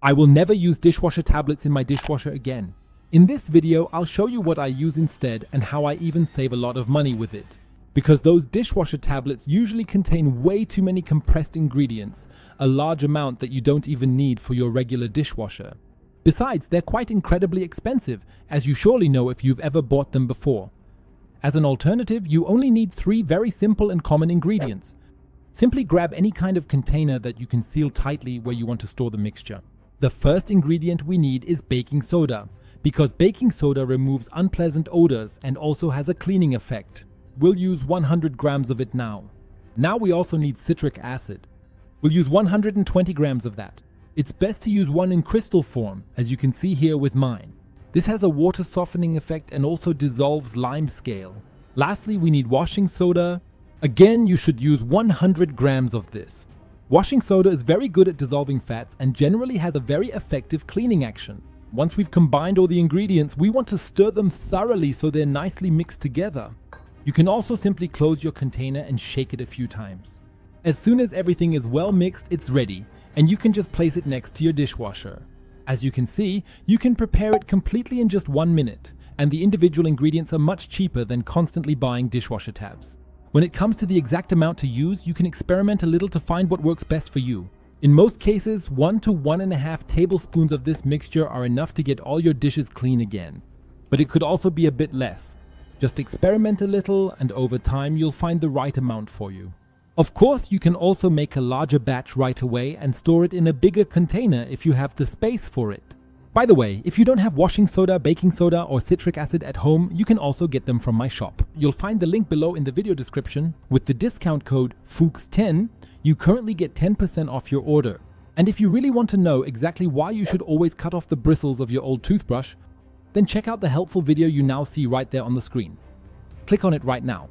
I will never use dishwasher tablets in my dishwasher again. In this video, I'll show you what I use instead and how I even save a lot of money with it. Because those dishwasher tablets usually contain way too many compressed ingredients, a large amount that you don't even need for your regular dishwasher. Besides, they're quite incredibly expensive, as you surely know if you've ever bought them before. As an alternative, you only need 3 very simple and common ingredients. Simply grab any kind of container that you can seal tightly where you want to store the mixture. The first ingredient we need is baking soda, because baking soda removes unpleasant odors and also has a cleaning effect. We'll use 100 grams of it now. Now we also need citric acid. We'll use 120 grams of that. It's best to use one in crystal form, as you can see here with mine. This has a water softening effect and also dissolves lime scale. Lastly, we need washing soda. Again, you should use 100 grams of this. Washing soda is very good at dissolving fats and generally has a very effective cleaning action. Once we've combined all the ingredients, we want to stir them thoroughly so they're nicely mixed together. You can also simply close your container and shake it a few times. As soon as everything is well mixed, it's ready, and you can just place it next to your dishwasher. As you can see, you can prepare it completely in just 1 minute, and the individual ingredients are much cheaper than constantly buying dishwasher tabs. When it comes to the exact amount to use, you can experiment a little to find what works best for you. In most cases, 1 to 1.5 tablespoons of this mixture are enough to get all your dishes clean again. But it could also be a bit less. Just experiment a little, and over time you'll find the right amount for you. Of course, you can also make a larger batch right away and store it in a bigger container if you have the space for it. By the way, if you don't have washing soda, baking soda, or citric acid at home, you can also get them from my shop. You'll find the link below in the video description. With the discount code FUCHS10, you currently get 10% off your order. And if you really want to know exactly why you should always cut off the bristles of your old toothbrush, then check out the helpful video you now see right there on the screen. Click on it right now.